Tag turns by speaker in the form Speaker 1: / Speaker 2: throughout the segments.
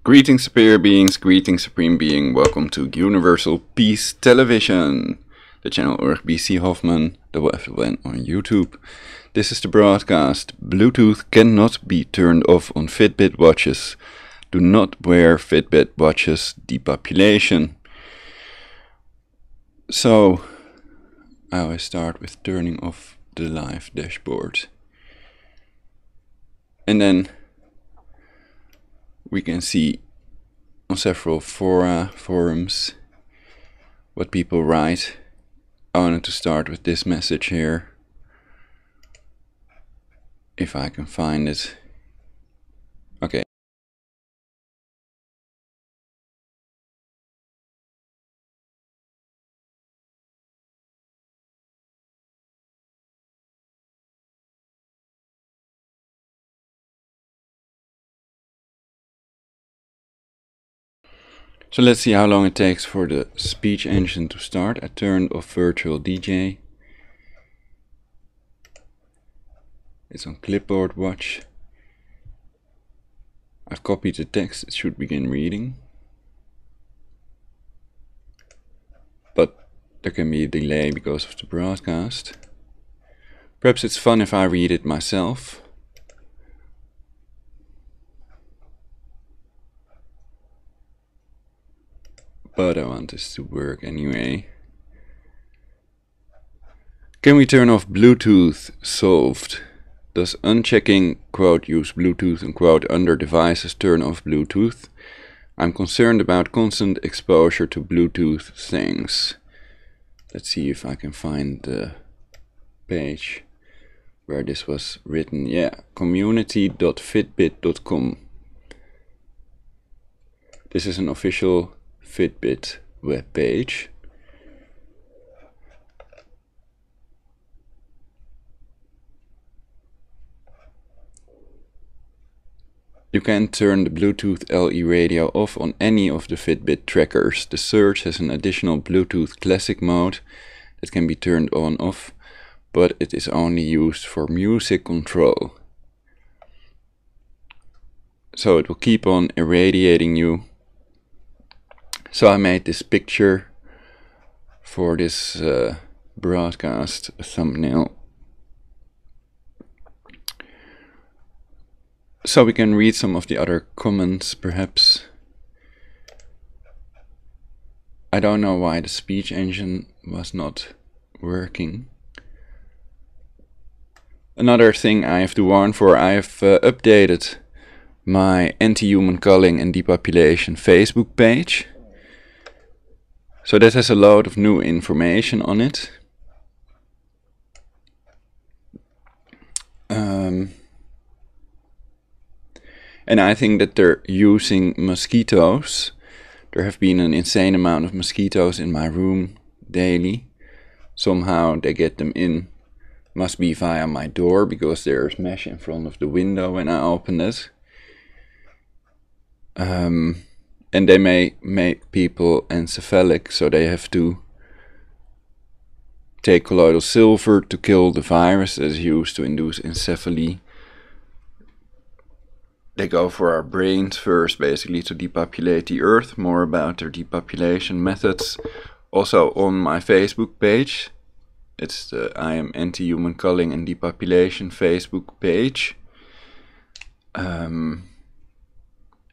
Speaker 1: Greetings superior beings, greetings supreme being, welcome to Universal Peace Television, the channel BC Hoffman, the website on YouTube. This is the broadcast. Bluetooth cannot be turned off on Fitbit watches. Do not wear Fitbit watches. Depopulation. So, I always start with turning off the live dashboard. And then we can see on several forums what people write. I wanted to start with this message here, if I can find it. Okay. So let's see how long it takes for the speech engine to start. I turned off virtual DJ. It's on clipboard watch. I've copied the text, it should begin reading. But there can be a delay because of the broadcast. Perhaps it's fun if I read it myself. But I want this to work anyway. Can we turn off Bluetooth? Solved. Does unchecking quote use Bluetooth and quote under devices turn off Bluetooth? I'm concerned about constant exposure to Bluetooth things. Let's see if I can find the page where this was written. Yeah, community.fitbit.com. This is an official Fitbit web page. You can turn the Bluetooth LE radio off on any of the Fitbit trackers. The Surge has an additional Bluetooth Classic mode that can be turned on off, but it is only used for music control. So it will keep on irradiating you. So I made this picture for this broadcast thumbnail. So we can read some of the other comments, perhaps. I don't know why the speech engine was not working. Another thing I have to warn for, I have updated my anti-human culling and depopulation Facebook page. So that has a lot of new information on it. And I think that they're using mosquitoes. There have been an insane amount of mosquitoes in my room daily. Somehow they get them in. Must be via my door because there's mesh in front of the window when I open it. And they may make people encephalic, so they have to take colloidal silver to kill the virus that is used to induce encephaly. They go for our brains first, basically, to depopulate the earth. More about their depopulation methods also on my Facebook page. It's the I am anti-human culling and depopulation Facebook page.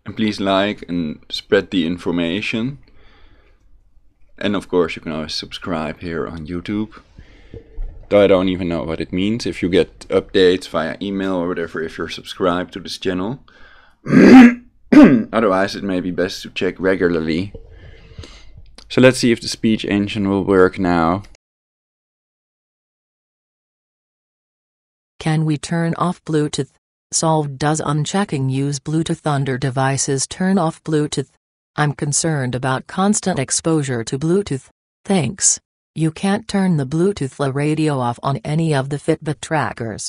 Speaker 1: And please like and spread the information. And of course you can always subscribe here on YouTube. Though I don't even know what it means. If you get updates via email or whatever, if you're subscribed to this channel. Otherwise it may be best to check regularly. So let's see if the speech engine will work now.
Speaker 2: Can we turn off Bluetooth? Solved. Does unchecking use Bluetooth under devices turn off Bluetooth? I'm concerned about constant exposure to Bluetooth. Thanks. You can't turn the Bluetooth radio off on any of the Fitbit trackers.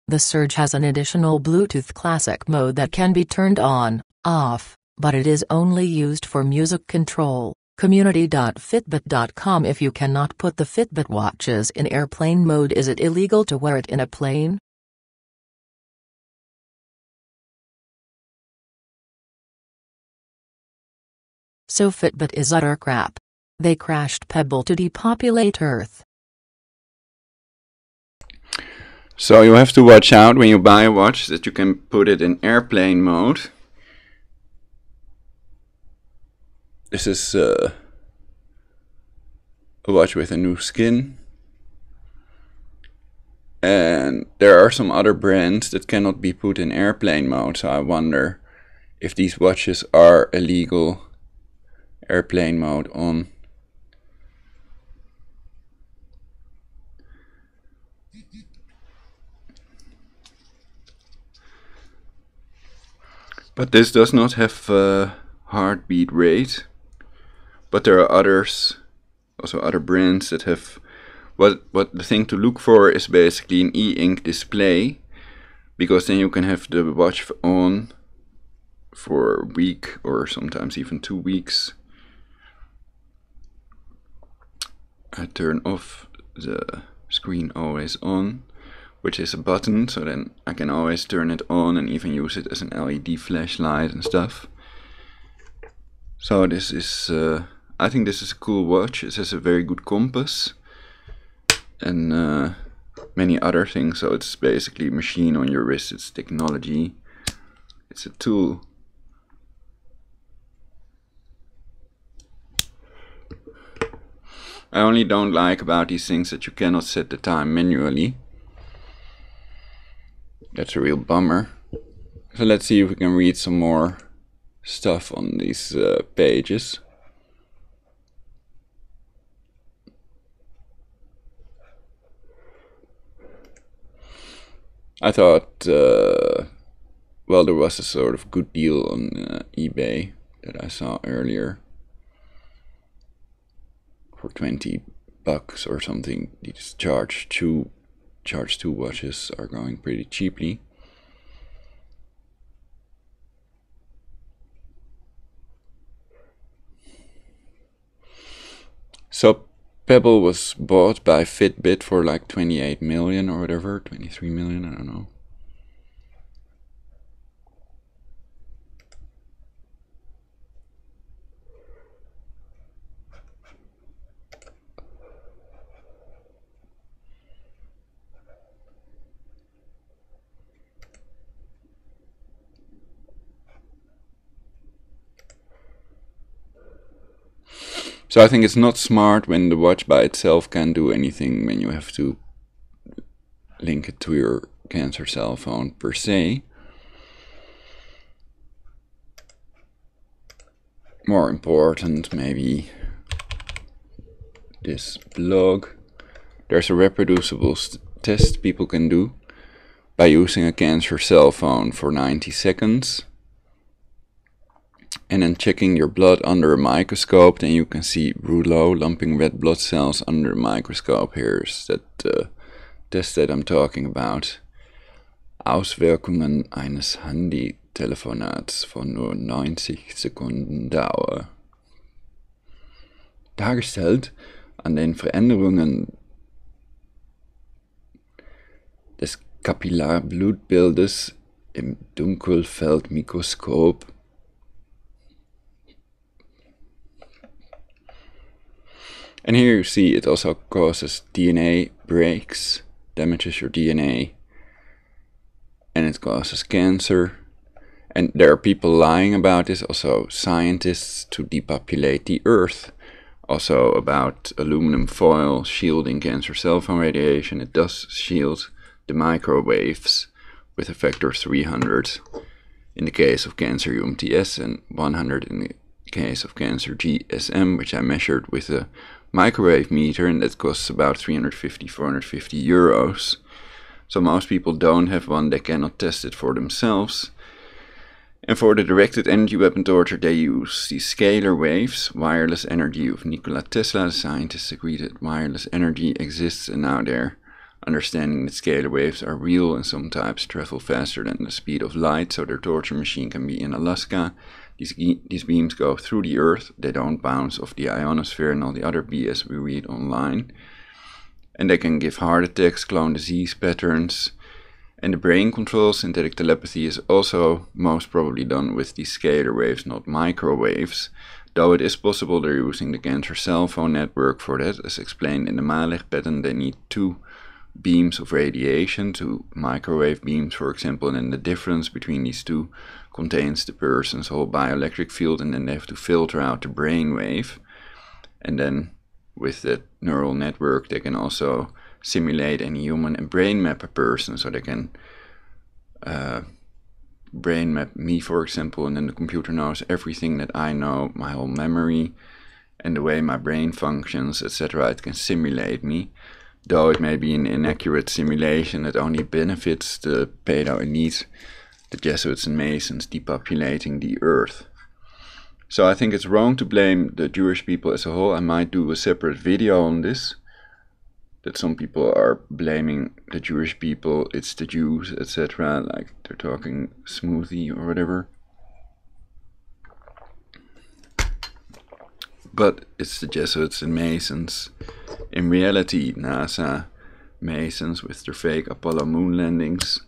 Speaker 2: The Surge has an additional Bluetooth Classic mode that can be turned on, off, but it is only used for music control. Community.fitbit.com. If you cannot put the Fitbit watches in airplane mode, is it illegal to wear it in a plane? So Fitbit is utter crap. They crashed Pebble to depopulate Earth.
Speaker 1: So you have to watch out when you buy a watch that you can put it in airplane mode. This is a watch with a new skin. And there are some other brands that cannot be put in airplane mode, so I wonder if these watches are illegal airplane mode on. But this does not have a heartbeat rate. But there are others, also other brands that have. What the thing to look for is basically an e-ink display, because then you can have the watch on for a week or sometimes even 2 weeks. I turn off the screen always on, which is a button, so then I can always turn it on and even use it as an LED flashlight and stuff. So this is, I think this is a cool watch. It has a very good compass and many other things. So it's basically a machine on your wrist. It's technology. It's a tool. I only don't like about these things that you cannot set the time manually. That's a real bummer. So let's see if we can read some more stuff on these pages. I thought, well, there was a sort of good deal on eBay that I saw earlier. For $20 or something, these charge two watches are going pretty cheaply. So Pebble was bought by Fitbit for like 28 million or whatever, 23 million, I don't know. So I think it's not smart when the watch by itself can't do anything, when you have to link it to your cancer cell phone per se. More important, maybe this blog. There's a reproducible test people can do by using a cancer cell phone for 90 seconds. And then checking your blood under a microscope, then you can see rouleau, lumping red blood cells under a microscope. Here's that test that I'm talking about. Auswirkungen eines Handy-Telefonats von nur 90 Sekunden Dauer. Dargestellt an den Veränderungen des Kapillarblutbildes im Dunkelfeldmikroskop. And here you see it also causes DNA breaks, damages your DNA, and it causes cancer. And there are people lying about this, also scientists, to depopulate the Earth. Also about aluminum foil shielding cancer cell phone radiation. It does shield the microwaves with a factor of 300 in the case of cancer UMTS and 100 in the case of cancer GSM, which I measured with a microwave meter, and that costs about 350-450 euros. So most people don't have one, they cannot test it for themselves. And for the directed energy weapon torture, they use the scalar waves, wireless energy of Nikola Tesla. The scientists agreed that wireless energy exists, and now they're understanding that scalar waves are real and some types travel faster than the speed of light, so their torture machine can be in Alaska. These beams go through the Earth, they don't bounce off the ionosphere and all the other BS we read online. And they can give heart attacks, clone disease patterns. And the brain control, synthetic telepathy, is also most probably done with these scalar waves, not microwaves. Though it is possible they're using the cancer cell phone network for that. As explained in the Mijdrecht pattern, they need 2 beams of radiation, 2 microwave beams for example, and then the difference between these 2 contains the person's whole bioelectric field, and then they have to filter out the brain wave. And then with that neural network they can also simulate any human and brain map a person, so they can brain map me for example, and then the computer knows everything that I know, my whole memory and the way my brain functions, etc. It can simulate me, though it may be an inaccurate simulation that only benefits the pedo-elite, the Jesuits and Masons depopulating the earth. So I think it's wrong to blame the Jewish people as a whole. I might do a separate video on this, that some people are blaming the Jewish people, it's the Jews, etc. Like they're talking smoothie or whatever. But it's the Jesuits and Masons. In reality, NASA, Masons with their fake Apollo moon landings,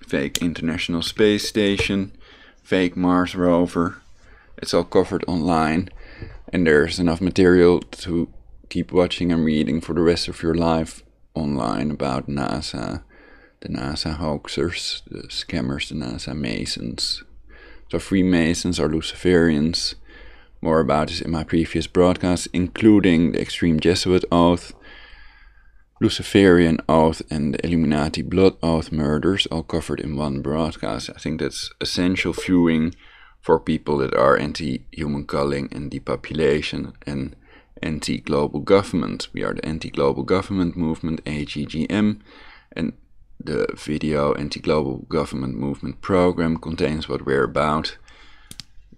Speaker 1: fake International Space Station, fake Mars rover. It's all covered online, and there's enough material to keep watching and reading for the rest of your life online about NASA, the NASA hoaxers, the scammers, the NASA Masons. So Freemasons or Luciferians. More about this in my previous broadcasts, including the extreme Jesuit oath, Luciferian oath, and the Illuminati blood oath murders, all covered in one broadcast. I think that's essential viewing for people that are anti-human culling and depopulation and anti-global government. We are the anti-global government movement, AGGM, and the video Anti-Global Government Movement program contains what we're about,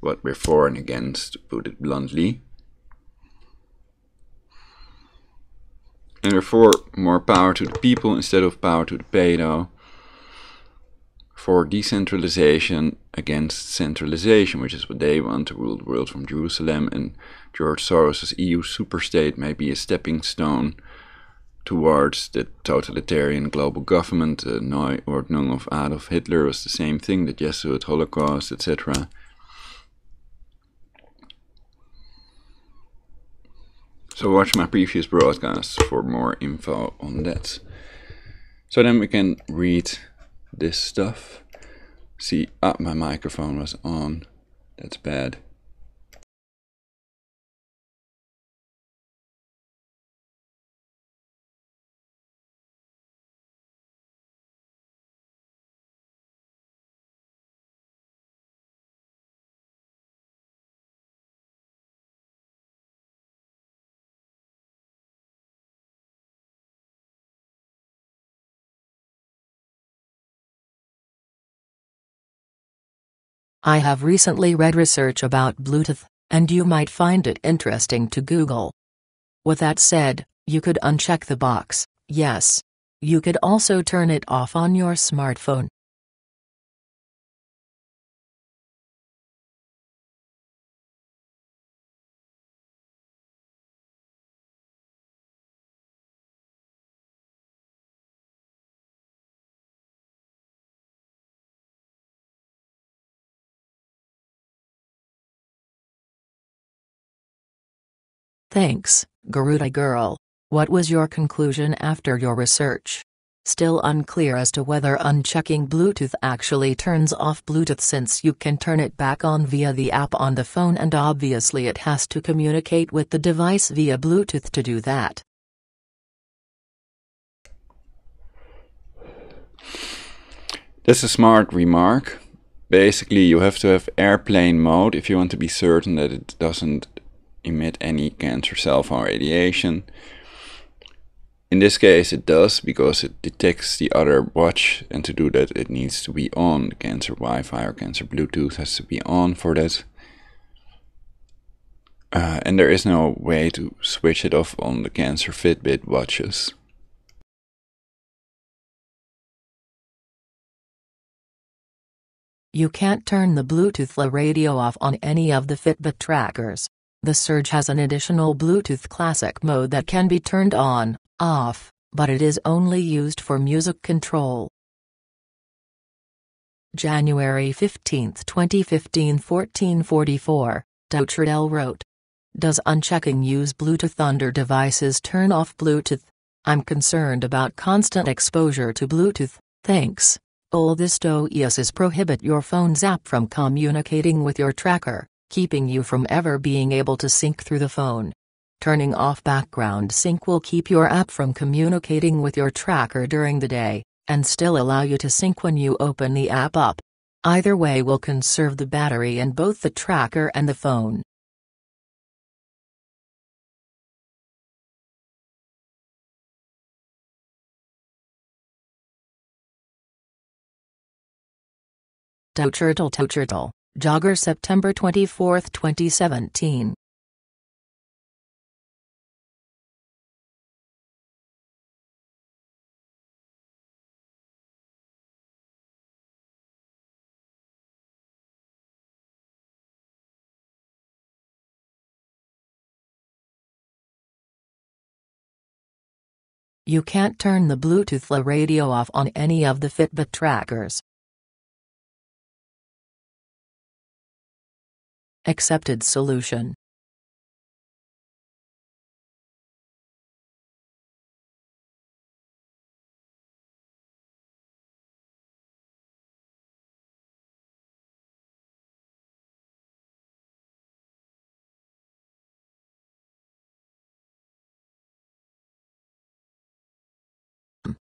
Speaker 1: what we're for and against, to put it bluntly. And we're for more power to the people instead of power to the pedo, for decentralization against centralization, which is what they want, to rule the world from Jerusalem, and George Soros' EU superstate may be a stepping stone towards the totalitarian global government. The Neuordnung of Adolf Hitler was the same thing, the Jesuit Holocaust, etc. So watch my previous broadcasts for more info on that. So then we can read this stuff. See, my microphone was on. That's bad.
Speaker 2: I have recently read research about Bluetooth, and you might find it interesting to Google. With that said, you could uncheck the box, yes. You could also turn it off on your smartphone. Thanks, Garuda Girl. What was your conclusion after your research? Still unclear as to whether unchecking Bluetooth actually turns off Bluetooth, since you can turn it back on via the app on the phone, and obviously it has to communicate with the device via Bluetooth to do that.
Speaker 1: That's a smart remark. Basically, you have to have airplane mode if you want to be certain that it doesn't emit any cancer cell phone radiation. In this case it does, because it detects the other watch, and to do that it needs to be on. The cancer Wi-Fi or cancer Bluetooth has to be on for that. And there is no way to switch it off on the cancer Fitbit watches.
Speaker 2: You can't turn the Bluetooth radio off on any of the Fitbit trackers. The Surge has an additional Bluetooth Classic mode that can be turned on, off, but it is only used for music control. January 15, 2015 14:44, Doucherdell wrote. Does unchecking use Bluetooth under devices turn off Bluetooth? I'm concerned about constant exposure to Bluetooth, thanks. All this does prohibit your phone's app from communicating with your tracker, keeping you from ever being able to sync through the phone. Turning off background sync will keep your app from communicating with your tracker during the day, and still allow you to sync when you open the app up. Either way will conserve the battery in both the tracker and the phone. Doucherdell, Jogger September 24, 2017. You can't turn the Bluetooth radio off on any of the Fitbit trackers. Accepted solution.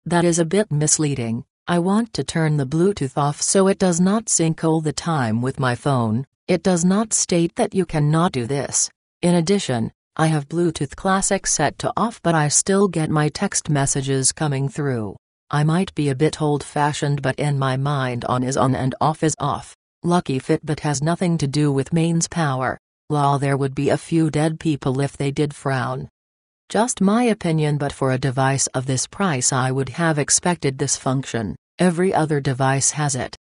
Speaker 2: That is a bit misleading. I want to turn the Bluetooth off so it does not sync all the time with my phone. It does not state that you cannot do this. In addition, I have Bluetooth Classic set to off, but I still get my text messages coming through. I might be a bit old-fashioned, but in my mind on is on and off is off. Lucky Fitbit has nothing to do with mains power. Lol, there would be a few dead people if they did frown. Just my opinion, but for a device of this price I would have expected this function. Every other device has it.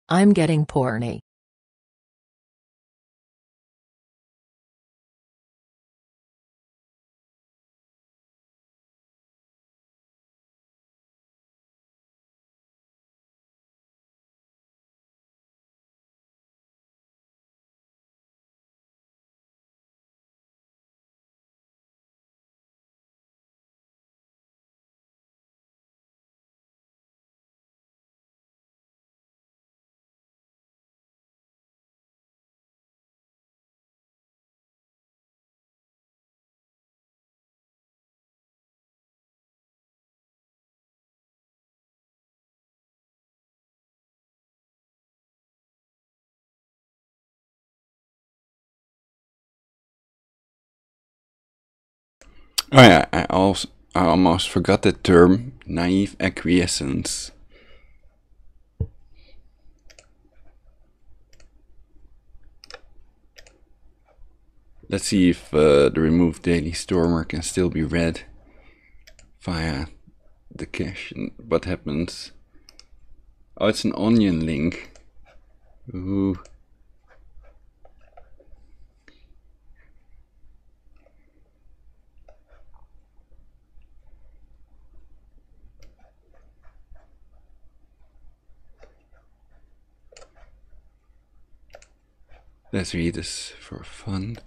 Speaker 2: I'm getting porny.
Speaker 1: Oh yeah, I almost forgot the term naive acquiescence. Let's see if the removed daily stormer can still be read via the cache. And what happens? Oh, it's an onion link. Ooh. Let's read this for fun.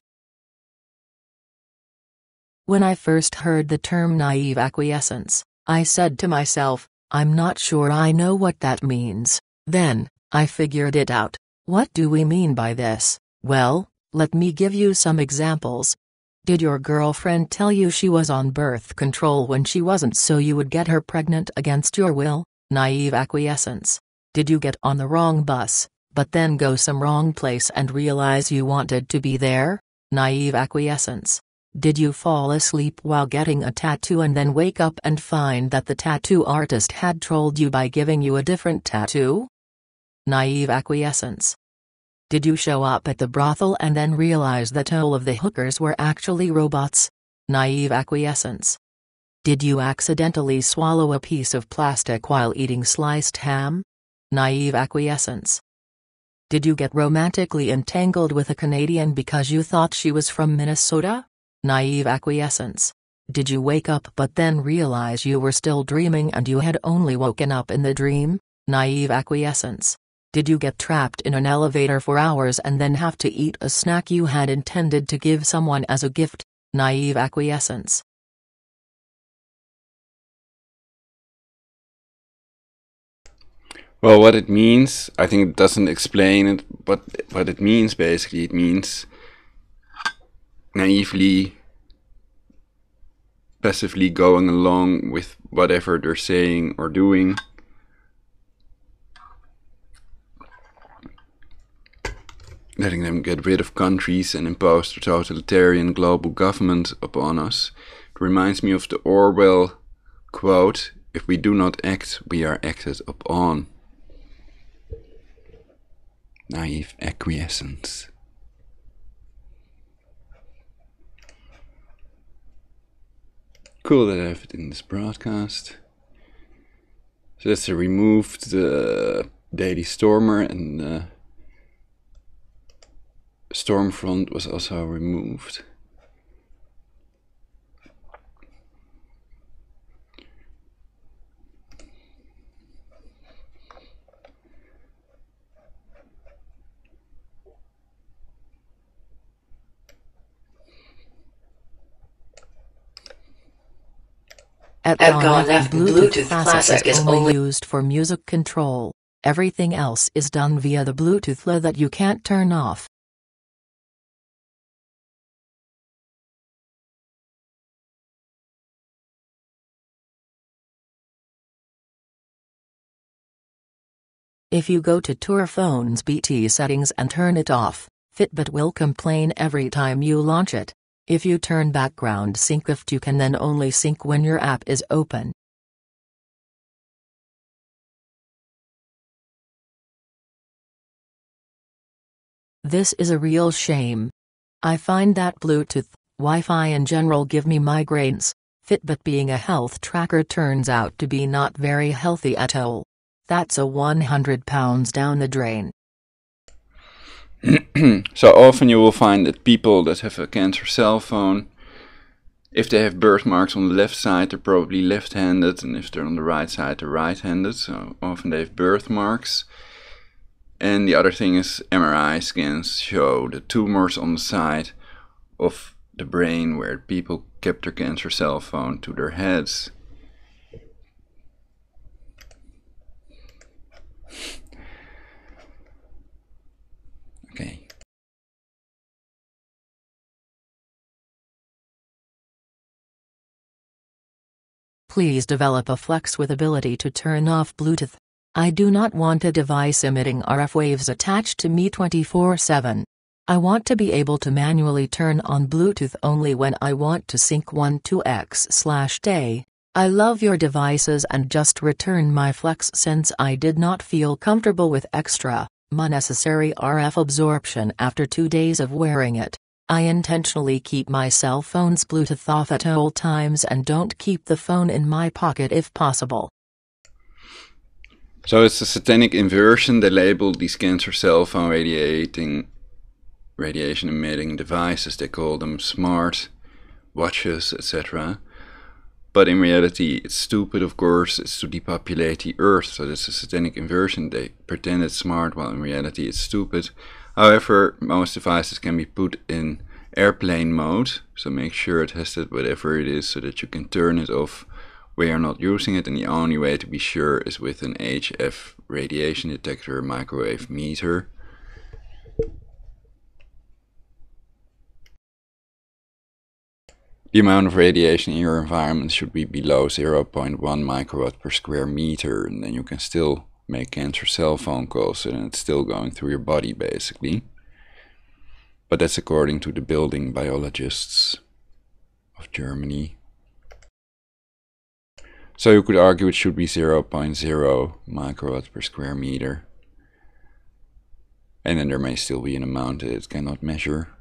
Speaker 2: When I first heard the term naive acquiescence, I said to myself, I'm not sure I know what that means. Then, I figured it out. What do we mean by this? Well, let me give you some examples. Did your girlfriend tell you she was on birth control when she wasn't so you would get her pregnant against your will? Naive acquiescence. Did you get on the wrong bus, but then go some wrong place and realize you wanted to be there? Naive acquiescence. Did you fall asleep while getting a tattoo and then wake up and find that the tattoo artist had trolled you by giving you a different tattoo? Naive acquiescence. Did you show up at the brothel and then realize that all of the hookers were actually robots? Naive acquiescence. Did you accidentally swallow a piece of plastic while eating sliced ham? Naive acquiescence. Did you get romantically entangled with a Canadian because you thought she was from Minnesota? Naive acquiescence. Did you wake up but then realize you were still dreaming and you had only woken up in the dream? Naive acquiescence. Did you get trapped in an elevator for hours and then have to eat a snack you had intended to give someone as a gift? Naive acquiescence.
Speaker 1: Well, what it means, I think it doesn't explain it, but what it means basically, it means naively, passively going along with whatever they're saying or doing. Letting them get rid of countries and impose their totalitarian global government upon us. It reminds me of the Orwell quote, "If we do not act, we are acted upon." Naive acquiescence. Cool that I have it in this broadcast. So that's removed the Daily Stormer, and the Stormfront was also removed.
Speaker 2: At Dawn F, Bluetooth Classic is only used for music control. Everything else is done via the Bluetooth LE that you can't turn off. If you go to Tour Phone's BT settings and turn it off, Fitbit will complain every time you launch it. If you turn background sync off, you can then only sync when your app is open. This is a real shame. I find that Bluetooth, Wi-Fi in general give me migraines. Fitbit being a health tracker turns out to be not very healthy at all. That's a 100 pounds down the drain.
Speaker 1: So often you will find that people that have a cancer cell phone, if they have birthmarks on the left side, they're probably left-handed, and if they're on the right side, they're right-handed. So often they have birthmarks. And the other thing is MRI scans show the tumors on the side of the brain where people kept their cancer cell phone to their heads. Okay.
Speaker 2: Please develop a flex with ability to turn off Bluetooth. I do not want a device emitting RF waves attached to me 24/7. I want to be able to manually turn on Bluetooth only when I want to sync 12x/day. I love your devices and just return my flex since I did not feel comfortable with extra, unnecessary RF absorption after 2 days of wearing it. I intentionally keep my cell phone's Bluetooth off at all times and don't keep the phone in my pocket if possible.
Speaker 1: So it's a satanic inversion. They labeled these cancer cell phone radiation emitting devices. They call them smart watches, etc. But in reality, it's stupid, of course. It's to depopulate the earth. So that's a satanic inversion. They pretend it's smart, while in reality it's stupid. However, most devices can be put in airplane mode, so make sure it has that whatever it is so that you can turn it off when you're not using it, and the only way to be sure is with an HF radiation detector microwave meter. The amount of radiation in your environment should be below 0.1 microwatt per square meter, and then you can still make cancer cell phone calls and it's still going through your body basically. But that's according to the building biologists of Germany. So you could argue it should be 0.0 microwatt per square meter. And then there may still be an amount that it cannot measure.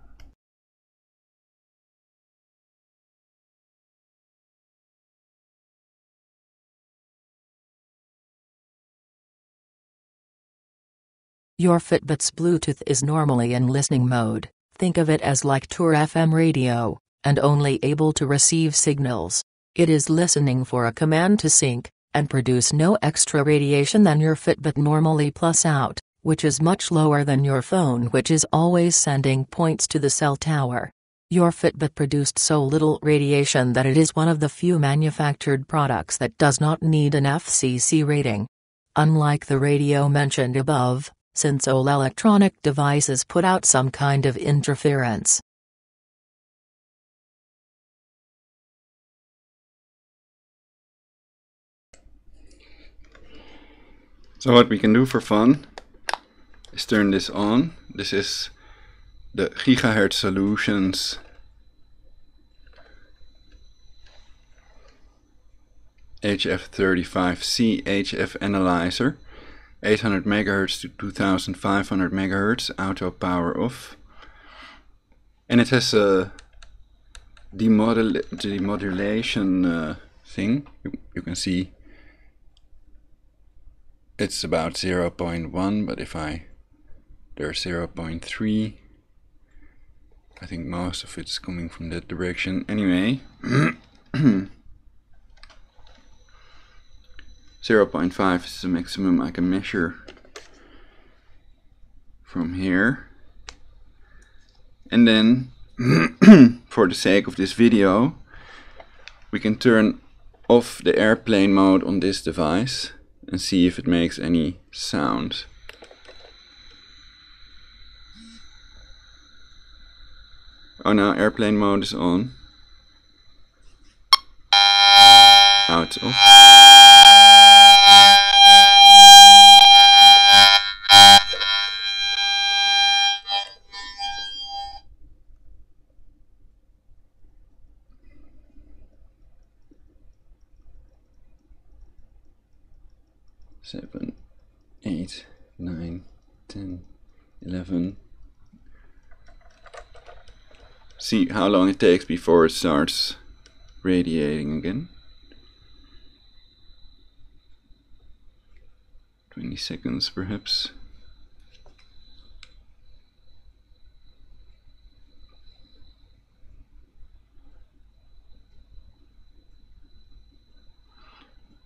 Speaker 2: Your Fitbit's Bluetooth is normally in listening mode. Think of it as like Tour FM radio, and only able to receive signals. It is listening for a command to sync, and produce no extra radiation than your Fitbit normally plus out, which is much lower than your phone, which is always sending points to the cell tower. Your Fitbit produced so little radiation that it is one of the few manufactured products that does not need an FCC rating. Unlike the radio mentioned above, since all electronic devices put out some kind of interference.
Speaker 1: So what we can do for fun is turn this on. This is the Gigahertz Solutions HF35C HF analyzer. 800 MHz to 2500 MHz, auto power off. And it has a demodulation thing. You can see it's about 0.1, but if there's 0.3. I think most of it's coming from that direction. Anyway, 0.5 is the maximum I can measure from here. And then, for the sake of this video, we can turn off the airplane mode on this device and see if it makes any sound. Oh, now airplane mode is on. Now it's off. Seven, 8, 9, 10, 11. See how long it takes before it starts radiating again. 20 seconds perhaps.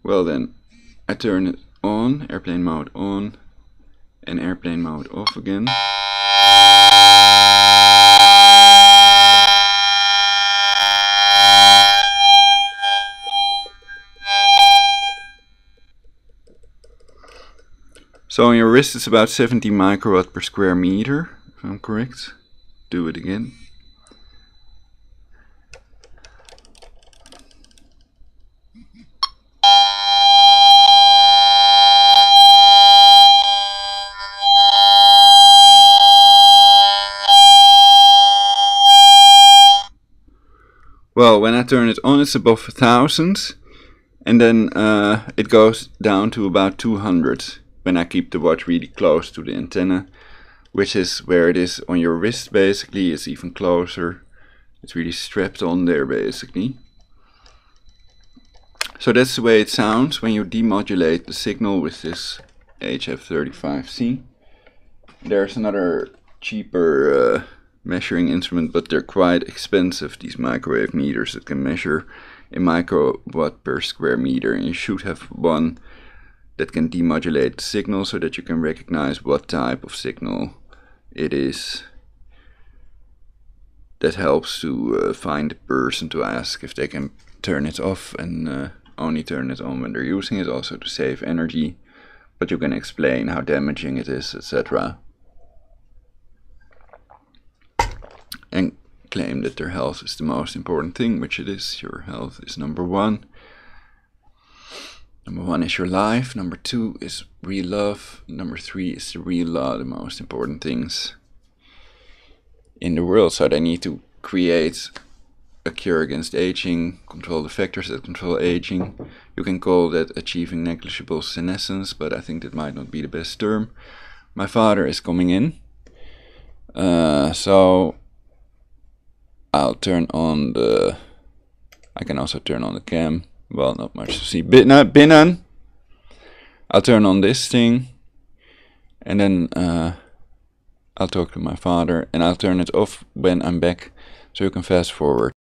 Speaker 1: Well then, I turn it on, airplane mode on, and airplane mode off again. So on your wrist it's about 70 microwatt per square meter, if I'm correct. Do it again. Well, when I turn it on it's above 1000, and then it goes down to about 200 when I keep the watch really close to the antenna, which is where it is on your wrist basically. It's even closer. It's really strapped on there basically. So that's the way it sounds when you demodulate the signal with this HF35C. There's another cheaper measuring instrument, but they're quite expensive, these microwave meters that can measure in microwatt per square meter, and you should have one that can demodulate the signal so that you can recognize what type of signal it is that helps to find the person to ask if they can turn it off and only turn it on when they're using it, also to save energy. But you can explain how damaging it is, etc. And claim that their health is the most important thing, which it is. Your health is number one. Number one is your life. Number two is real love. Number three is the real law, the most important things in the world. So they need to create a cure against aging, control the factors that control aging. You can call that achieving negligible senescence, but I think that might not be the best term. My father is coming in, so I'll turn on the... I can also turn on the cam. Well, not much to see. Binnen! I'll turn on this thing, and then I'll talk to my father, and I'll turn it off when I'm back, so you can fast forward.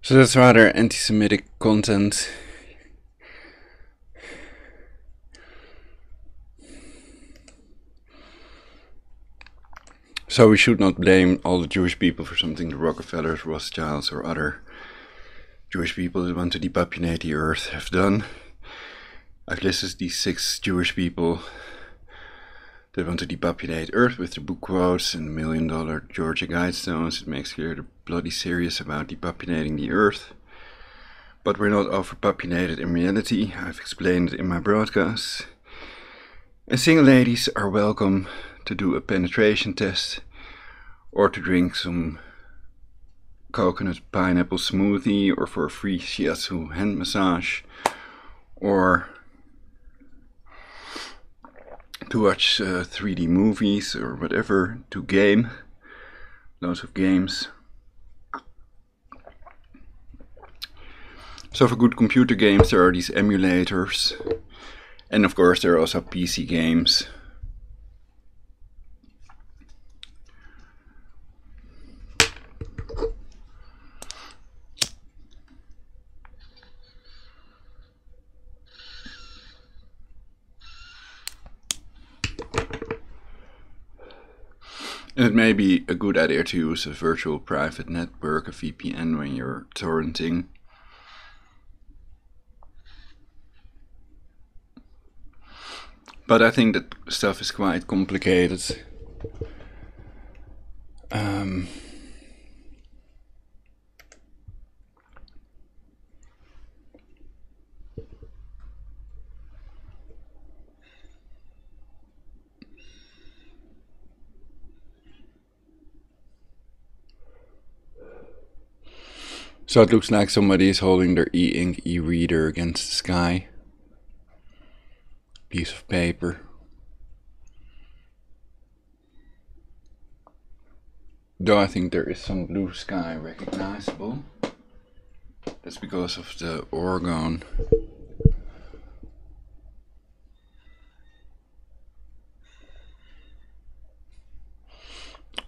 Speaker 1: So that's rather anti-Semitic content. So we should not blame all the Jewish people for something the Rockefellers, Rothschilds or other Jewish people that want to depopulate the earth have done. I've listed these 6 Jewish people that want to depopulate earth with their book quotes and $1 million Georgia Guidestones. It makes clear they're bloody serious about depopulating the earth. But we're not overpopulated in reality. I've explained it in my broadcasts. And single ladies are welcome to do a penetration test or to drink some coconut pineapple smoothie or for a free shiatsu hand massage or to watch 3D movies or whatever, to game, loads of games. So for good computer games there are these emulators, and of course there are also PC games. And it may be a good idea to use a virtual private network, a VPN, when you're torrenting. But I think that stuff is quite complicated. So it looks like somebody is holding their e-ink e-reader against the sky. Piece of paper. Though I think there is some blue sky recognizable. That's because of the orgone.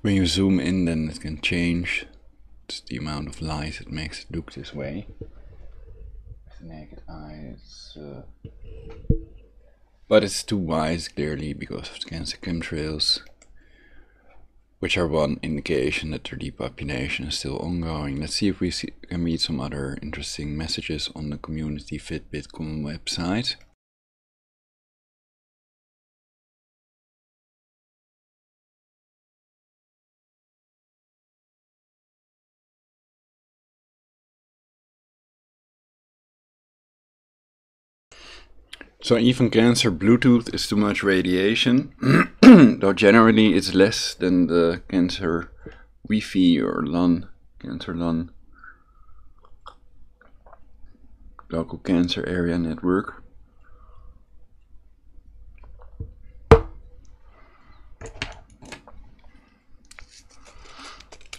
Speaker 1: When you zoom in, then it can change. It's the amount of light that makes it look this way. With the naked eye, but it's too wide, clearly, because of the cancer chemtrails, which are one indication that their depopulation is still ongoing. Let's see if we can read some other interesting messages on the community Fitbit website. So even cancer Bluetooth is too much radiation, though generally it's less than the cancer Wi-Fi or LAN, cancer LAN, local cancer area network.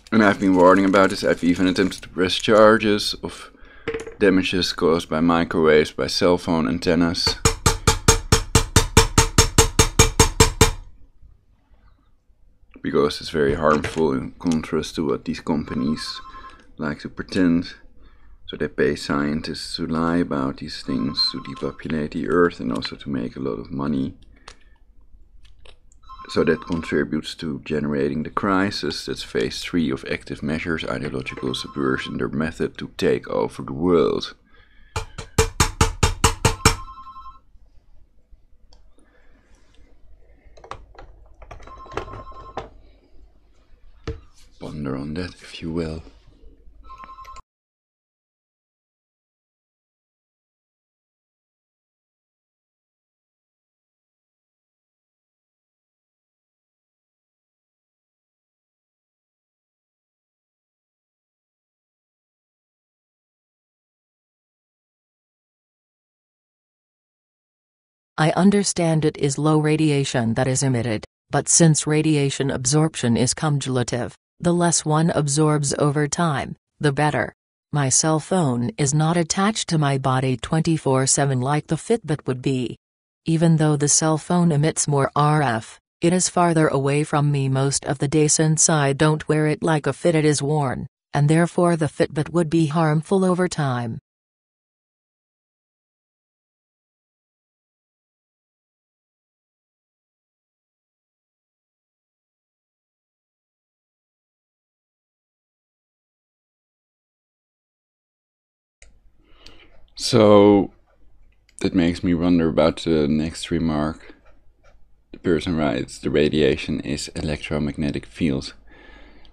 Speaker 1: And I've been warning about this. I've even attempted to press charges of damages caused by microwaves, by cell phone antennas. Because it's very harmful in contrast to what these companies like to pretend. So they pay scientists to lie about these things, to depopulate the earth and also to make a lot of money. So that contributes to generating the crisis. That's phase 3 of active measures, ideological subversion, their method to take over the world. Ponder on that, if you will.
Speaker 2: I understand it is low radiation that is emitted, but since radiation absorption is cumulative, the less one absorbs over time, the better. My cell phone is not attached to my body 24/7 like the Fitbit would be. Even though the cell phone emits more RF, it is farther away from me most of the day since I don't wear it like a fitted is worn. and therefore the Fitbit would be harmful over time.
Speaker 1: So that makes me wonder about the next remark. The person writes, the radiation is electromagnetic fields.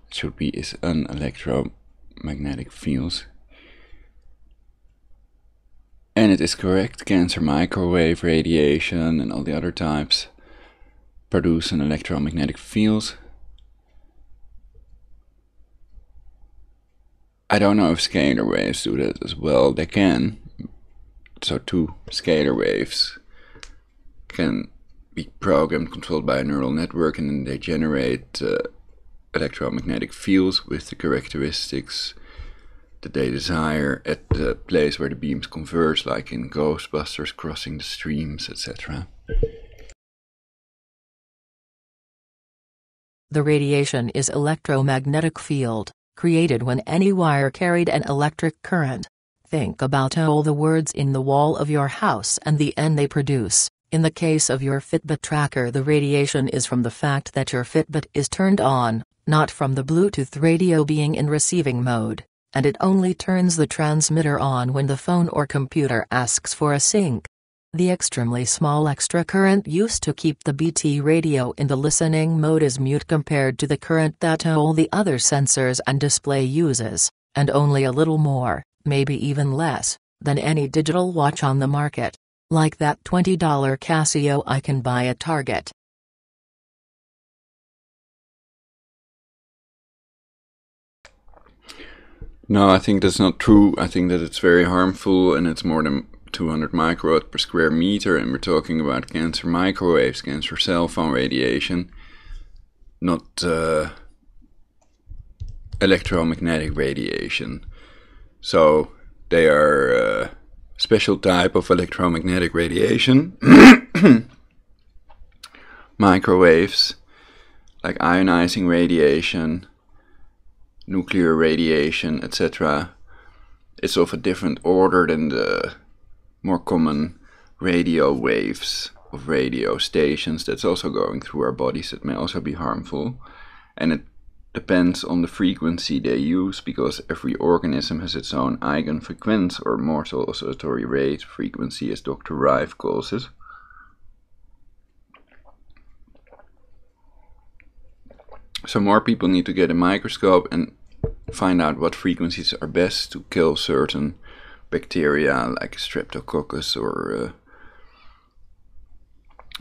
Speaker 1: It should be is an electromagnetic fields. And it is correct, cancer microwave radiation and all the other types produce an electromagnetic field. I don't know if scalar waves do that as well. They can. So two scalar waves can be programmed, controlled by a neural network, and then they generate electromagnetic fields with the characteristics that they desire at the place where the beams converge, like in Ghostbusters, crossing the streams, etc.
Speaker 2: The radiation is electromagnetic field, created when any wire carried an electric current. Think about all the words in the wall of your house and the N they produce. In the case of your Fitbit tracker, the radiation is from the fact that your Fitbit is turned on, not from the Bluetooth radio being in receiving mode, and it only turns the transmitter on when the phone or computer asks for a sync. The extremely small extra current used to keep the BT radio in the listening mode is mute compared to the current that all the other sensors and display uses, and only a little more, maybe even less, than any digital watch on the market, like that $20 Casio I can buy at Target.
Speaker 1: No, I think that's not true. I think that it's very harmful, and it's more than 200 microwatt per square meter, and we're talking about cancer microwaves, cancer cell phone radiation, not electromagnetic radiation. So they are a special type of electromagnetic radiation. Microwaves, like ionizing radiation, nuclear radiation, etc. It's of a different order than the more common radio waves of radio stations that's also going through our bodies that may also be harmful. And it depends on the frequency they use, because every organism has its own eigenfrequency, or mortal oscillatory rate frequency, as Dr. Rife calls it. So more people need to get a microscope and find out what frequencies are best to kill certain bacteria like Streptococcus or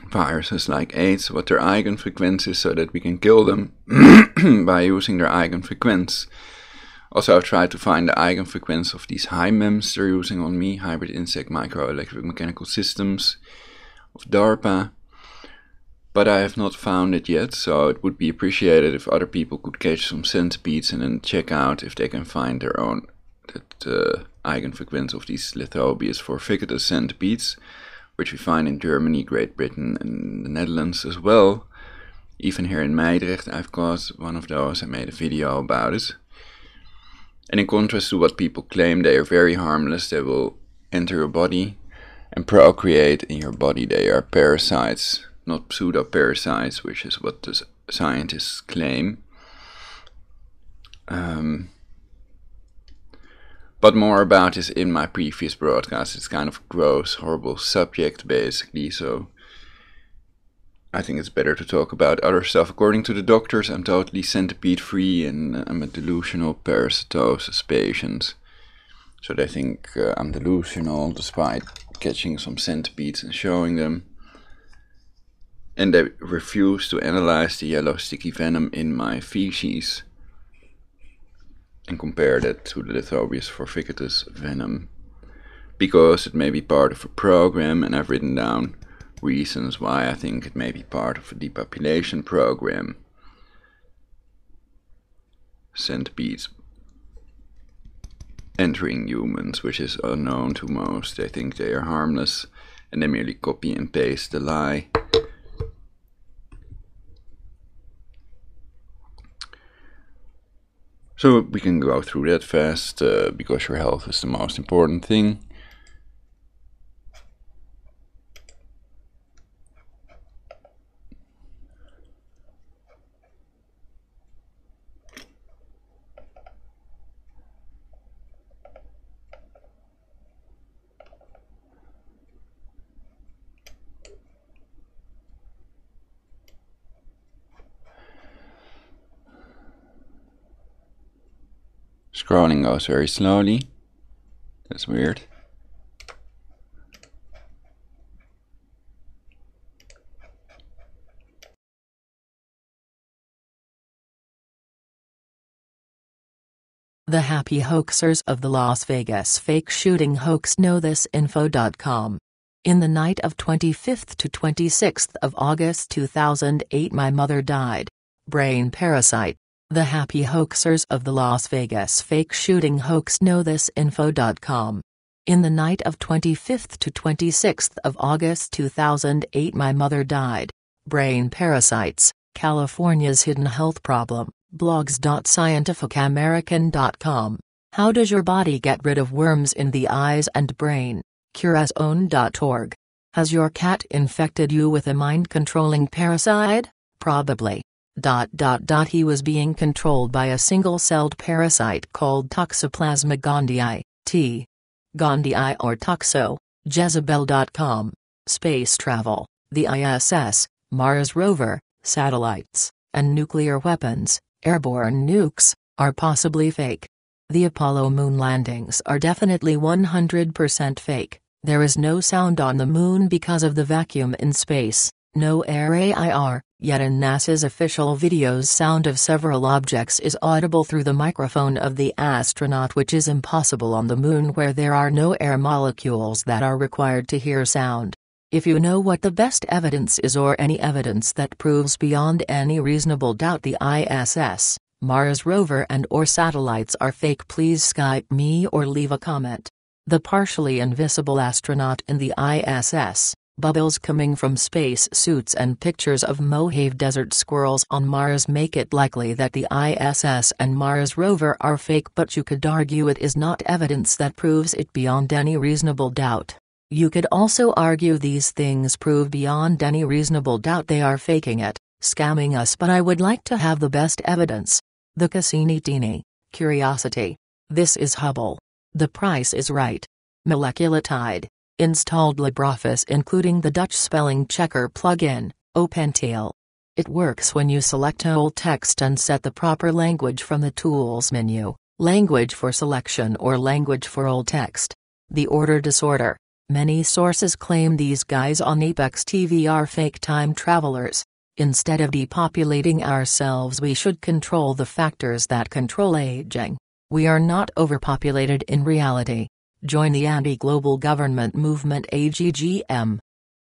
Speaker 1: viruses like AIDS, what their eigenfrequency is, so that we can kill them by using their eigenfrequency. Also, I've tried to find the eigenfrequency of these HIMEMs they're using on me, hybrid insect microelectromechanical systems of DARPA, but I have not found it yet, so it would be appreciated if other people could catch some centipedes and then check out if they can find their own eigenfrequency of these Lithobius forficatus centipedes, which we find in Germany, Great Britain, and the Netherlands as well. Even here in Mijdrecht I've caught one of those. I made a video about it. And in contrast to what people claim, they are very harmless. They will enter your body and procreate in your body. They are parasites, not pseudoparasites, which is what the scientists claim. But more about this in my previous broadcast. It's kind of a gross, horrible subject, basically, so I think it's better to talk about other stuff. According to the doctors, I'm totally centipede-free, and I'm a delusional parasitosis patient. So they think I'm delusional, despite catching some centipedes and showing them. And they refuse to analyze the yellow sticky venom in my feces and compare that to the Lithobius forficatus venom, because it may be part of a program, and I've written down reasons why I think it may be part of a depopulation program. Centipedes entering humans, which is unknown to most. They think they are harmless, and they merely copy and paste the lie. So we can go through that fast, because your health is the most important thing. Scrolling goes very slowly. That's weird.
Speaker 2: The happy hoaxers of the Las Vegas fake shooting hoax know this info.com. In the night of 25th to 26th of August 2008 my mother died. Brain parasite. The happy hoaxers of the Las Vegas fake shooting hoax know this info.com. In the night of 25th to 26th of August 2008 my mother died. Brain parasites, California's hidden health problem, blogs.scientificamerican.com. How does your body get rid of worms in the eyes and brain? Curazone.org. Has your cat infected you with a mind-controlling parasite? Probably. He was being controlled by a single-celled parasite called Toxoplasma gondii, T. gondii or toxo, Jezebel.com. Space travel, the ISS, Mars rover, satellites, and nuclear weapons, airborne nukes, are possibly fake. The Apollo moon landings are definitely 100% fake. There is no sound on the moon because of the vacuum in space, no air, yet in NASA's official videos sound of several objects is audible through the microphone of the astronaut, which is impossible on the moon where there are no air molecules that are required to hear sound. If you know what the best evidence is or any evidence that proves beyond any reasonable doubt the ISS, Mars rover and or satellites are fake, please Skype me or leave a comment. The partially invisible astronaut in the ISS, bubbles coming from space suits and pictures of Mojave Desert squirrels on Mars make it likely that the ISS and Mars rover are fake, but you could argue it is not evidence that proves it beyond any reasonable doubt. You could also argue these things prove beyond any reasonable doubt they are faking it, scamming us, but I would like to have the best evidence. The Cassini-Tini, Curiosity. This is Hubble. The price is right. Moleculatide. Installed LibreOffice including the Dutch spelling checker plugin, OpenTail. It works when you select alt text and set the proper language from the Tools menu, language for selection or language for alt text. The order disorder. Many sources claim these guys on Apex TV are fake time travelers. Instead of depopulating ourselves, we should control the factors that control aging. We are not overpopulated in reality. Join the anti-global government movement AGGM.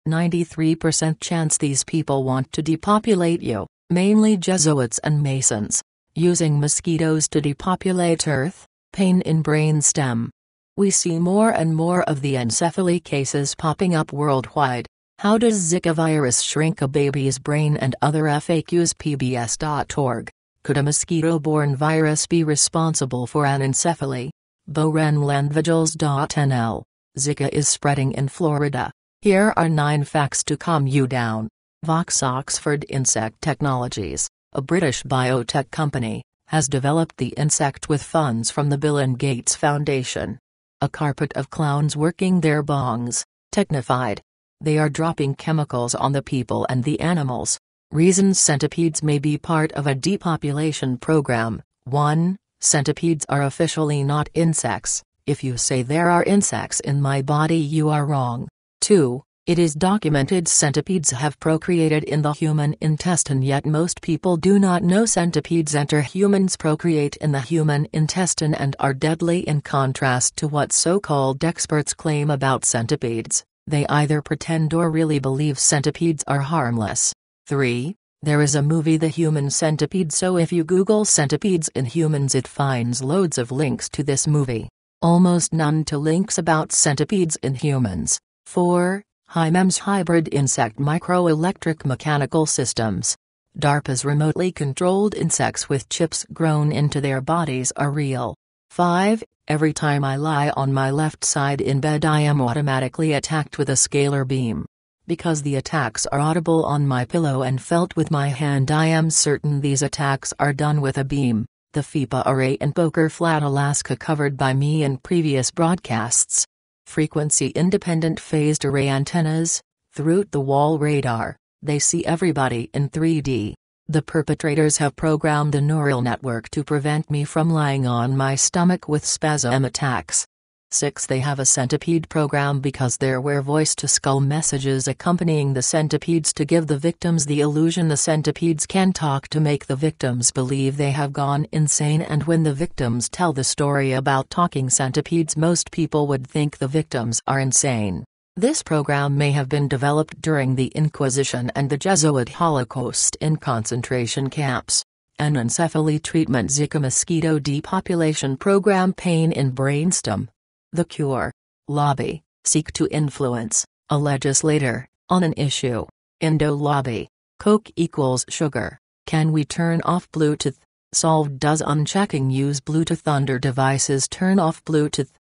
Speaker 2: 93% chance these people want to depopulate you, mainly Jesuits and Masons. Using mosquitoes to depopulate Earth, pain in brain stem. We see more and more of the encephaly cases popping up worldwide. How does Zika virus shrink a baby's brain and other FAQs? PBS.org. Could a mosquito-borne virus be responsible for anencephaly? Borenlandvigils.nl. Zika is spreading in Florida. Here are 9 facts to calm you down. Vox Oxford Insect Technologies, a British biotech company, has developed the insect with funds from the Bill and Gates Foundation. A carpet of clowns working their bongs, technified. They are dropping chemicals on the people and the animals. Reasons centipedes may be part of a depopulation program. 1. Centipedes are officially not insects. If you say there are insects in my body, you are wrong. 2. It is documented centipedes have procreated in the human intestine, yet most people do not know centipedes enter humans, procreate in the human intestine, and are deadly. In contrast to what so-called experts claim about centipedes, they either pretend or really believe centipedes are harmless. 3. There is a movie The Human Centipede, so if you Google centipedes in humans it finds loads of links to this movie. Almost none to links about centipedes in humans. 4. HIMEMS hybrid insect microelectric mechanical systems. DARPA's remotely controlled insects with chips grown into their bodies are real. 5. Every time I lie on my left side in bed I am automatically attacked with a scalar beam. Because the attacks are audible on my pillow and felt with my hand I am certain these attacks are done with a beam. The FIPA array and Poker Flat Alaska covered by me in previous broadcasts. Frequency-independent phased array antennas, through-the-wall radar, they see everybody in 3D. The perpetrators have programmed a neural network to prevent me from lying on my stomach with spasm attacks. 6. They have a centipede program because there were voice-to-skull messages accompanying the centipedes to give the victims the illusion the centipedes can talk to make the victims believe they have gone insane, and when the victims tell the story about talking centipedes most people would think the victims are insane. This program may have been developed during the Inquisition and the Jesuit Holocaust in concentration camps. Anencephaly treatment Zika mosquito depopulation program pain in brainstem. The cure. Lobby, seek to influence, a legislator, on an issue. Indo lobby. Coke equals sugar. Can we turn off Bluetooth? Solved. Does unchecking use Bluetooth under devices turn off Bluetooth?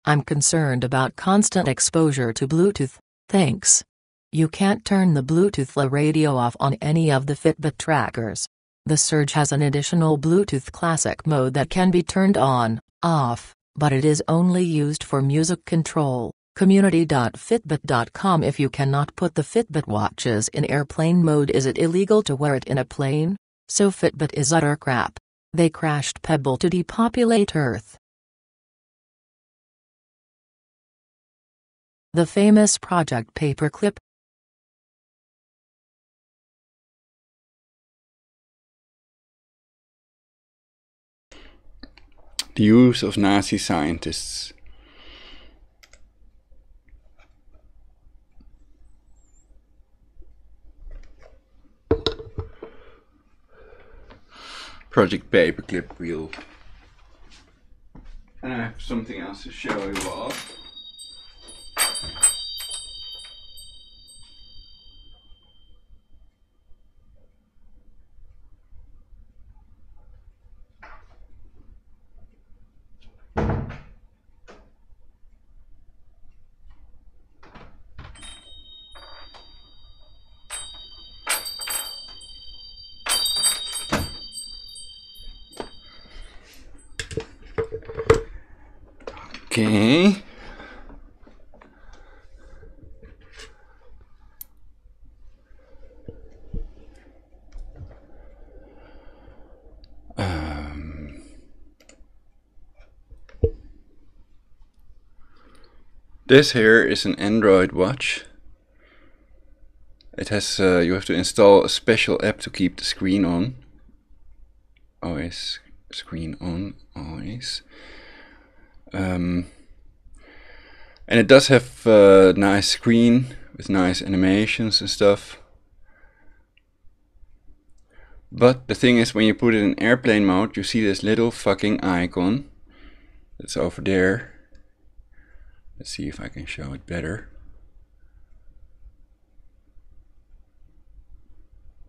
Speaker 2: I'm concerned about constant exposure to Bluetooth, thanks. You can't turn the Bluetooth radio off on any of the Fitbit trackers. The Surge has an additional Bluetooth Classic mode that can be turned on, off, but it is only used for music control. Community.fitbit.com. If you cannot put the Fitbit watches in airplane mode, is it illegal to wear it in a plane? So Fitbit is utter crap. They crashed Pebble to depopulate Earth. The famous Project Paperclip.
Speaker 1: The use of Nazi scientists. Project Paperclip wheel. And I have something else to show you all. Okay. This here is an Android watch. It has, you have to install a special app to keep the screen on. Always screen on, always. And it does have a nice screen with nice animations and stuff. But the thing is, when you put it in airplane mode, you see this little fucking icon. It's over there. Let's see if I can show it better.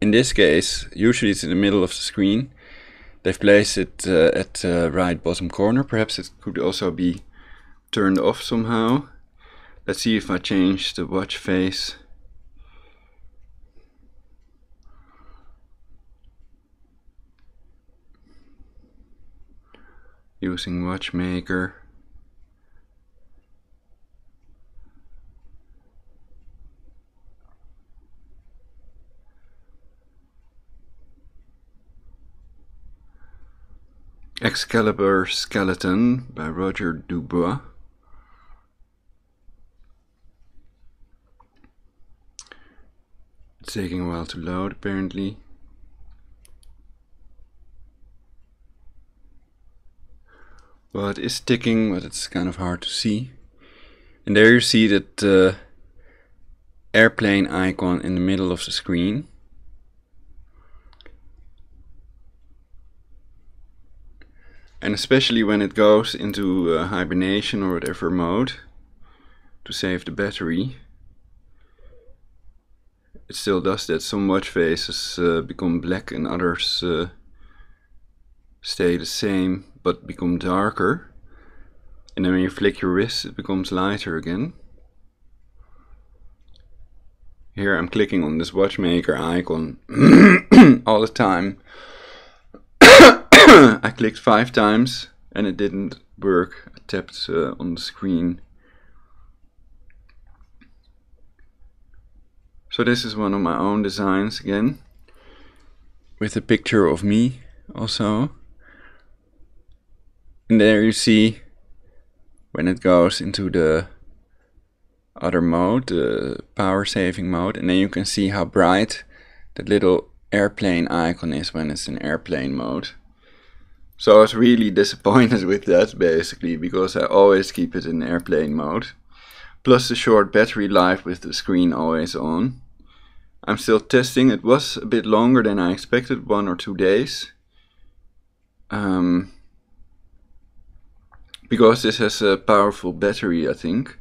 Speaker 1: In this case, usually it's in the middle of the screen. They've placed it at the right bottom corner. Perhaps it could also be turned off somehow. Let's see if I change the watch face. Using watchmaker. Excalibur Skeleton by Roger Dubois. It's taking a while to load apparently. Well, it is ticking, but it's kind of hard to see. And there you see that airplane icon in the middle of the screen. And especially when it goes into hibernation or whatever mode to save the battery, it still does that. Some watch faces become black and others stay the same but become darker. And then when you flick your wrist, it becomes lighter again. Here I'm clicking on this watchmaker icon all the time. I clicked 5 times and it didn't work. I tapped on the screen. So this is one of my own designs again, with a picture of me also. And there you see when it goes into the other mode, the power saving mode, and then you can see how bright that little airplane icon is when it's in airplane mode. So I was really disappointed with that basically, because I always keep it in airplane mode. Plus the short battery life with the screen always on. I'm still testing. It was a bit longer than I expected, 1 or 2 days. Because this has a powerful battery, I think.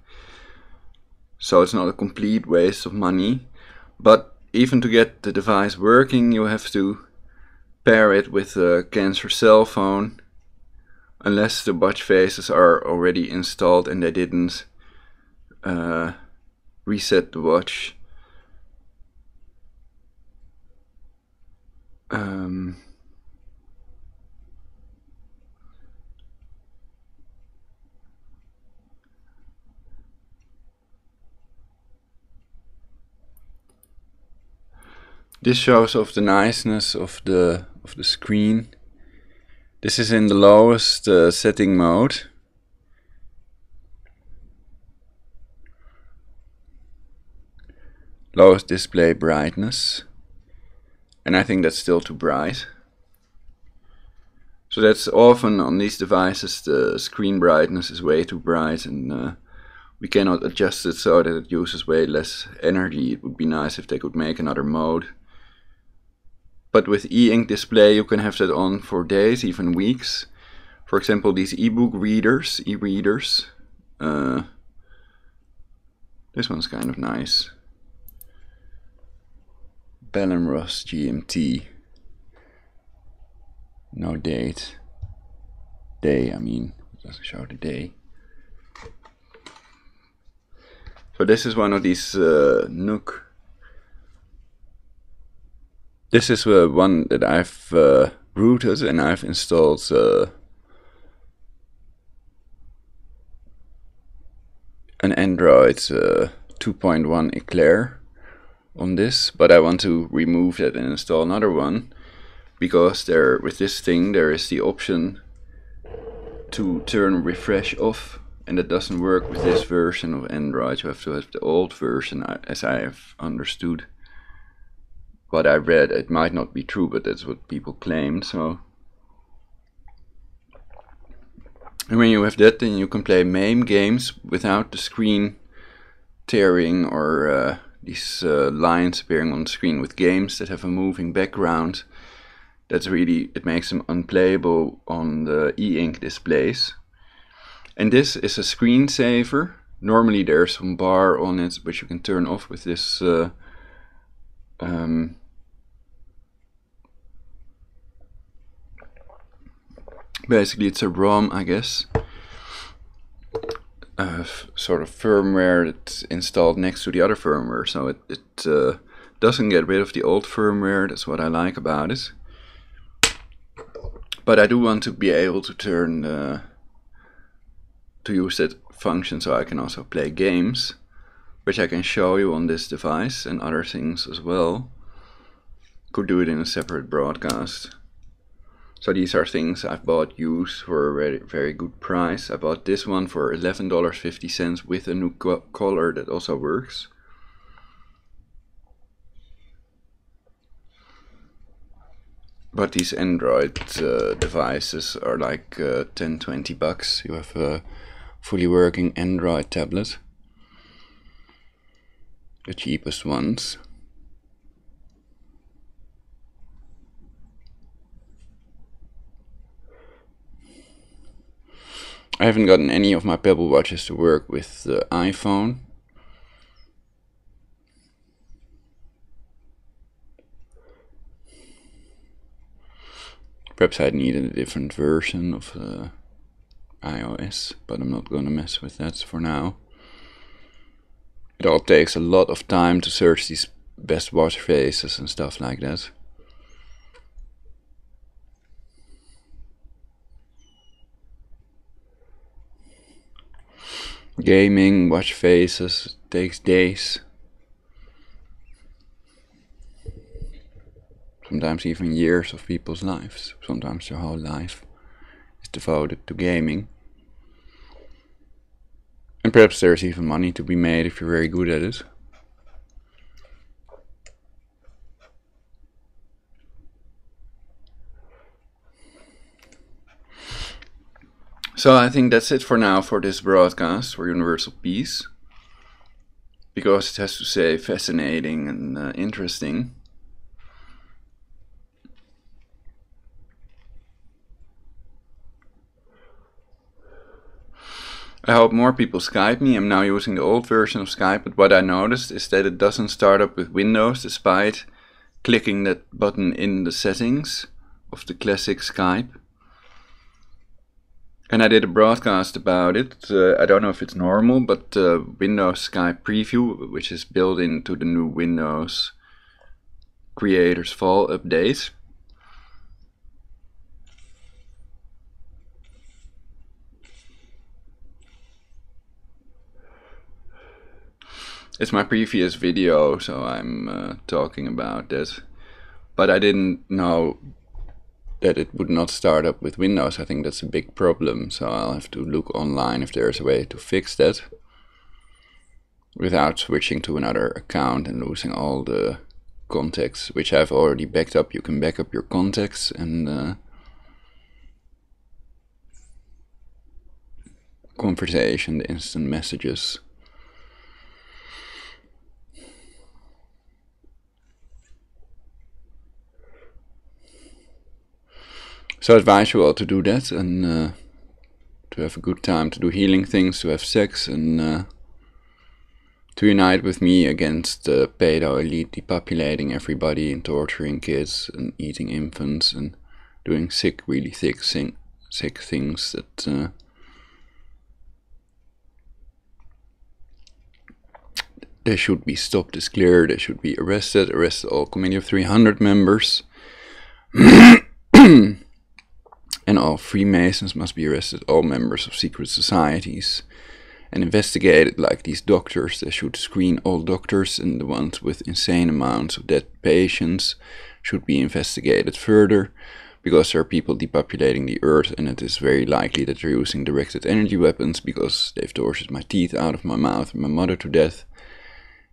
Speaker 1: So it's not a complete waste of money. But even to get the device working, you have to pair it with a cancer cell phone. Unless the watch faces are already installed and they didn't reset the watch. This shows off the niceness of the screen. This is in the lowest setting mode. Lowest display brightness. And I think that's still too bright. So that's often on these devices the screen brightness is way too bright and we cannot adjust it so that it uses way less energy. It would be nice if they could make another mode. But with e-ink display you can have that on for days, even weeks. For example, these e-book readers, e-readers. This one's kind of nice. Bellenross GMT. No date. Day, I mean. It doesn't show the day. So this is one of these Nook. This is one that I've rooted and I've installed an Android 2.1 Eclair on this, but I want to remove that and install another one, because there, with this thing, there is the option to turn refresh off, and that doesn't work with this version of Android. You have to have the old version, as I have understood. What I read, it might not be true, but that's what people claimed. So, and when you have that, then you can play MAME games without the screen tearing or these lines appearing on the screen, with games that have a moving background. That's really, it makes them unplayable on the e-ink displays. And this is a screensaver. Normally there's some bar on it, which you can turn off with this basically it's a ROM, I guess. Sort of firmware that's installed next to the other firmware, so it doesn't get rid of the old firmware. That's what I like about it. But I do want to be able to turn to use that function so I can also play games, which I can show you on this device and other things as well. Could do it in a separate broadcast. So these are things I've bought used for a very, very good price. I bought this one for $11.50 with a new color that also works. But these Android devices are like 10-20 bucks. You have a fully working Android tablet. The cheapest ones. I haven't gotten any of my Pebble watches to work with the iPhone. Perhaps I needed a different version of iOS, but I'm not gonna mess with that for now. It all takes a lot of time to search these best watch faces and stuff like that. Gaming, watch faces, takes days. Sometimes even years of people's lives. Sometimes their whole life is devoted to gaming. And perhaps there's even money to be made if you're very good at it. So I think that's it for now for this broadcast for Universal Peace. Because it has to say fascinating and interesting. I hope more people Skype me. I'm now using the old version of Skype, but what I noticed is that it doesn't start up with Windows despite clicking that button in the settings of the classic Skype. And I did a broadcast about it. I don't know if it's normal, but Windows Skype Preview, which is built into the new Windows Creators Fall update. It's my previous video, so I'm talking about that. But I didn't know that it would not start up with Windows. I think that's a big problem, so I'll have to look online if there's a way to fix that without switching to another account and losing all the contacts, which I've already backed up. You can back up your contacts and conversation, the instant messages. So I advise you all to do that and to have a good time, to do healing things, to have sex, and to unite with me against the pedo elite depopulating everybody and torturing kids and eating infants and doing sick, really sick things that they should be stopped. Is clear. They should be arrested all Committee of 300 members. And all Freemasons must be arrested, all members of secret societies, and investigated like these doctors. They should screen all doctors, and the ones with insane amounts of dead patients should be investigated further, because there are people depopulating the earth, and it is very likely that they're using directed energy weapons, because they've tortured my teeth out of my mouth and my mother to death,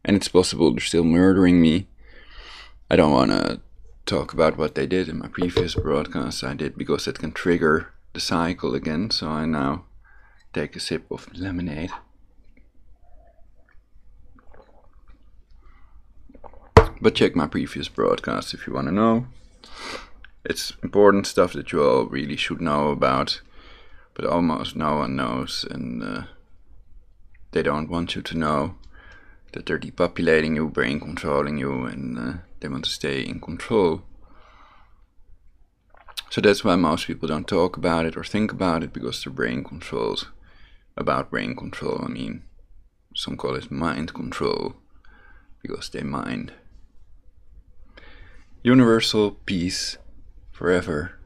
Speaker 1: and it's possible they're still murdering me. I don't want to talk about what they did in my previous broadcast. I did because it can trigger the cycle again, so I now take a sip of lemonade. But check my previous broadcast if you want to know. It's important stuff that you all really should know about, but almost no one knows, and they don't want you to know that they're depopulating you, brain controlling you, and they want to stay in control. So that's why most people don't talk about it or think about it, because they're brain controlled. About brain control, I mean, some call it mind control, because they mind. Universal peace forever.